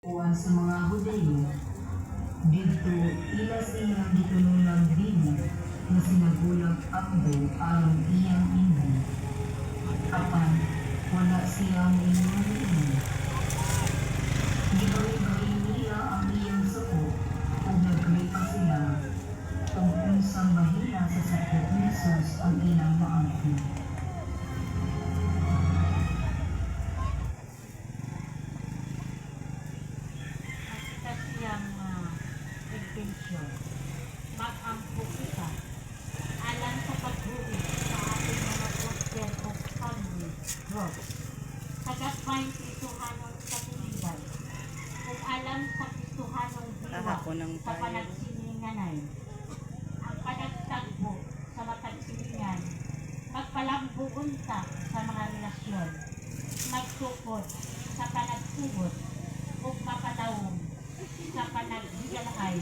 Uwan sa mga Hudayo, dito ila siyang gitununang bibi na sinagulang Abdo aron iyang indi. Apan, wala siyang inuwi. Gibalik-balik nila ang iyang suko ug nagkripa sila kung unsang mahina sa sakit ni Jesus ang ilang maangkin. Siyang intensyon. Mag-ampo kita alam sa pagbuhi sa ating mga poster o family group. Tagat-bayin sa isuhanong katuligan kung alam sa isuhanong diwa sa panagsininganay. Ang panagtagbo sa matagsiningan, magpalambuon ta sa mga relasyon, magsukod sa panagsugod o mapanawong sa panaghigalay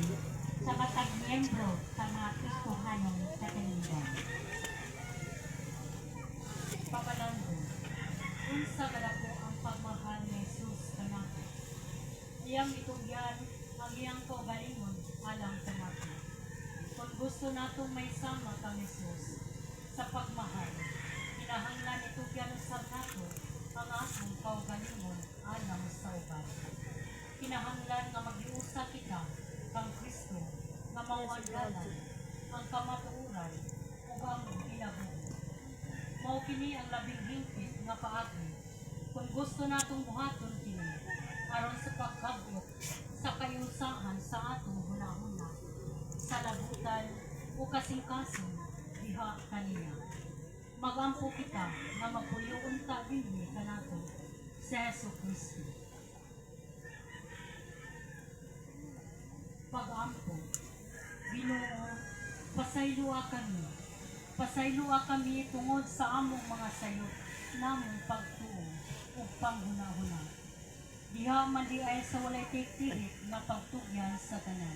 sa matag miyembro sa mga Kristohanong katuligan. Papalambo, unsa malako ang pagmahal ni Jesus kanako. Iyang itugyan ang iyang kaugalingon alang sa nato. Kung gusto natong may sama kang Jesus sa pagmahal, kinahanglan itugyan usab nato ang atong kaugalingon alang sa uban. Kinahanglan nga mag-iusa kita kang Kristo nga mawadalan ang kamatuoran ug ang kinabuhi. Mao kini ang labing hingpit nga paagi kung gusto natong buhaton kini aron sa pagkabot sa kayusahan sa atong hunahuna sa labutan o kasing-kasing diha kaniya. Magampo kita nga magpuyoon ta dinhi kanato sa Jesucristo. Pag-ampo, Ginoo, pasaylua kami. Pasaylua kami tungod sa among mga sayop namong pagtuo o panghuna-huna. Diha man di ay sa walay tirik na pagtugyan sa tanan.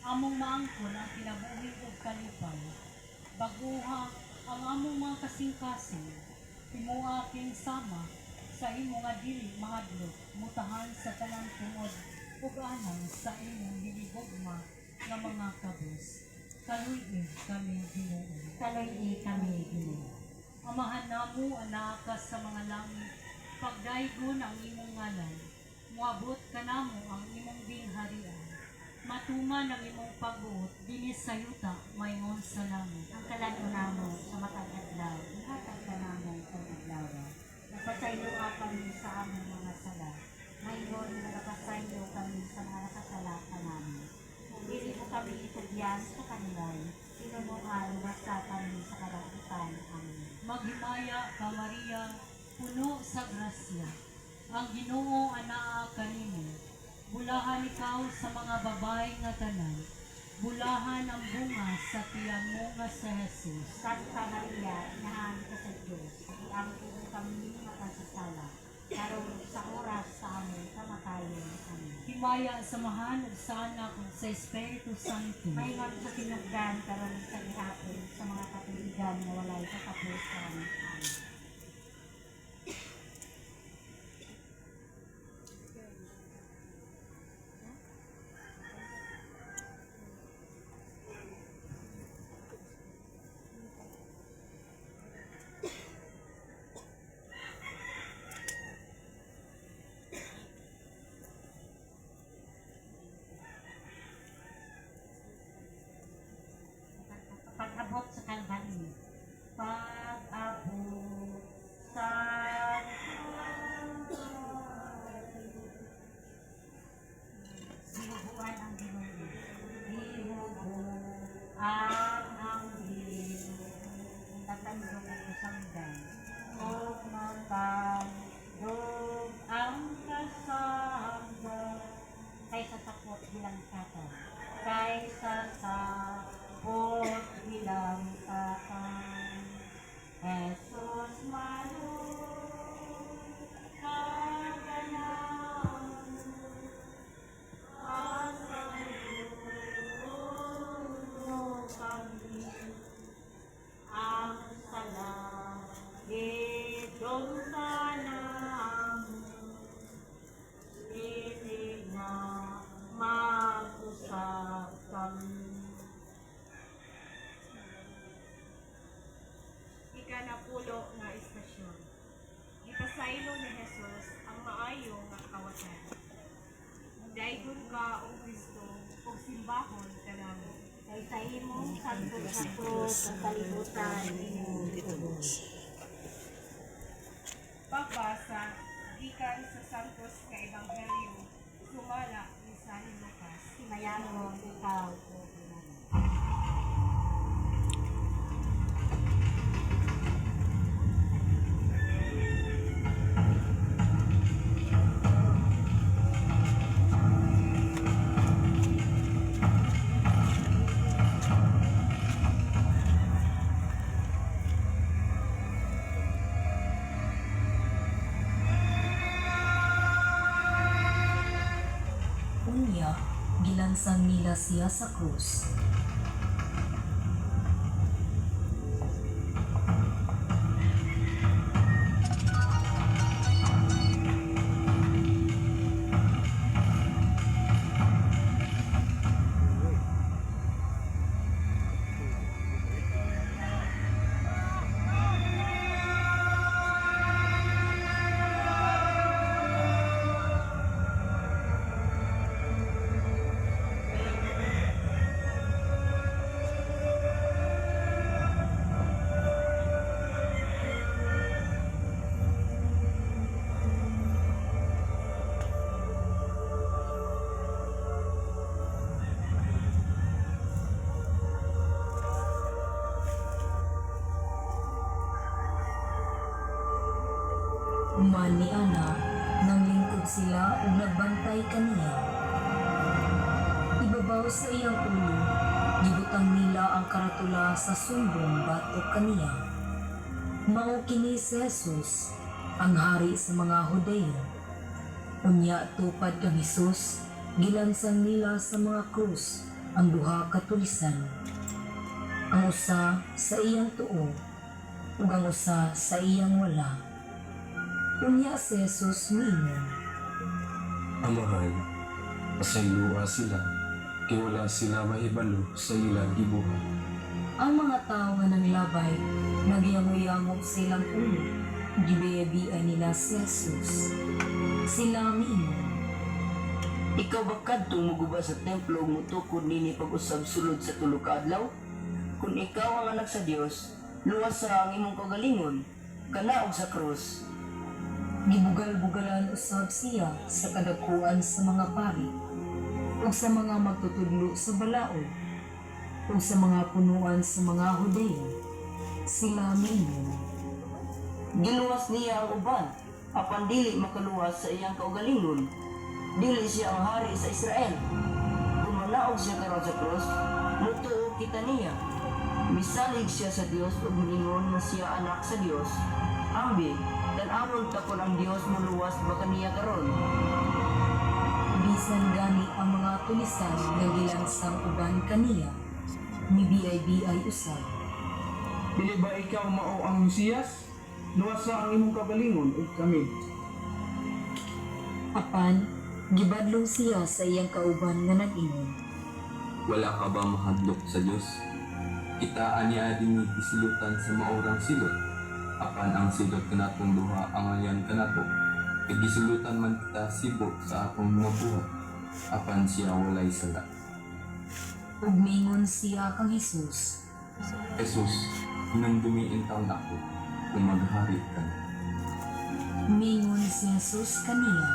Among maangkon ang kinabuhi o kalipay. Baguha ang among mga kasing-kasing. Timuha king sama sa imo nga dili mahadlok mutahan sa tanan tungod ug anang sa imong hinigugma nga mga kabus. Kaluy kami Ginoo. Kaloy kami Ginoo. Amahan namo anak ka sa mga langit, pagdaygon ang imong ngalan. Moabot kanamo ang imong gingharian. Matuman ang imong pagbuot dinhi sa yuta mayngon sa langit. Ang kalano namo sa matag adlaw, ihatag ka namo sa adlaw. Napasaylo kami sa among mga sala. Mayroon napasaylo kami sa mga nakasala ka namin. Dili mo kami itugyan sa kanilay. Sinunuan basta kami sa karaputan. Amen. Maghimaya ka Maria, puno sa grasya. Ang Ginoo anaa kanimo. Bulahan ikaw sa mga babae nga tanan. Bulahan ang bunga sa tiyan mo nga sa Jesus. Santa Maria, inahan ka sa Diyos. Iangkin kami makasasala. Karon sa oras sa aming kamatayon. Amen. Himaya samahan ug sa anak ug sa Espiritu Santo. Mayroon sa tinugdan karon sa gihapon sa mga katuligan na walay katapusan. Amen. Pag-abot sa Kalbaryo. Pag-abot sa Dinuguan ang Ginoo. Dinuguan ang Ginoo. Tatandog ang samdan. O matandog ang kasamdan. Kaysa sakot bilang kata. Kaysa sakot bilang tatang. Daigon ka, O Kristo, o simbahon ka namin. Kay sa imong santo sa krus sa kalibutan imong tubos. Pagbasa, gikan sa Santos nga Ebanghelyo, sumala ni San Lucas. Himayanon ikaw, O Ginoo. Unya, gilansang nila siya sa krus. Human ni Ana, nang lingkod sila ug nagbantay kaniya. Ibabaw sa iyang ulo, gibutang nila ang karatula sa sumbong batok kaniya. Mao kini si Jesus, ang hari sa mga Hudeyo. Unya tupad kang Hesus, gilansang nila sa mga krus ang duha ka tulisan. Ang usa sa iyang tuo, ug ang usa sa iyang wala. Unya si Jesus mingon, Amahan, pasayloa sila, kay wala sila mahibalo sa ilang gibuhat. ang mga tao nga naglabay, nagyangoy-yangog silang ulo, gibiya-biya nila si Jesus. Sila mingon, Ikaw ba kadtong muguba sa templo ug mutukod nini pag-usab sulod sa tulo ka adlaw? Kung ikaw ang anak sa Dios, luwas sa ang imong kagalingon, kanaog sa krus. gibugal-bugalan usab siya sa kadakuan sa mga pari, ug sa mga magtutudlo sa balaod, ug sa mga punuan sa mga Hudeyo. Sila mingon, Giluwas niya ang uban, apan dili makaluwas sa iyang kaugalingon. Dili siya ang hari sa Israel. Kung manaog siya karon sa krus, mutuo kita niya. Misalig siya sa Dios ug moingon na siya anak sa Dios. Ambi, tan-awon takon ang Dios muluwas baka niya karon. bisan gani ang mga tulisan nga gilansang uban kaniya, mibiay-biay usab. Dili ba ikaw mao ang Mesiyas? Luwasa ang imong kagalingon ug kami. Apan, gibadlong siya sa iyang kauban nga nag-ingon, Wala ka ba mahadlok sa Diyos? Kitaan niya din gisilutan sa maurang silot. Apan ang silot kanatong duha ang ayan kanato. Kay gisulutan man kita sibot sa akong mga buhat. Apan siya walay sala. ug mingon siya kang Hesus, Jesus, nang dumiin taon ako, kung maghari ka na. mingon si Jesus kaniya,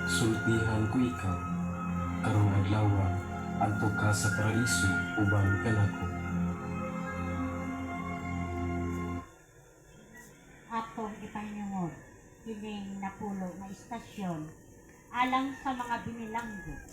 Sultihan ko ikaw, karong adlaw adto ka sa paraiso uban kanako. Atong ipahingog kining napulo nga istasyon alang sa mga binilanggo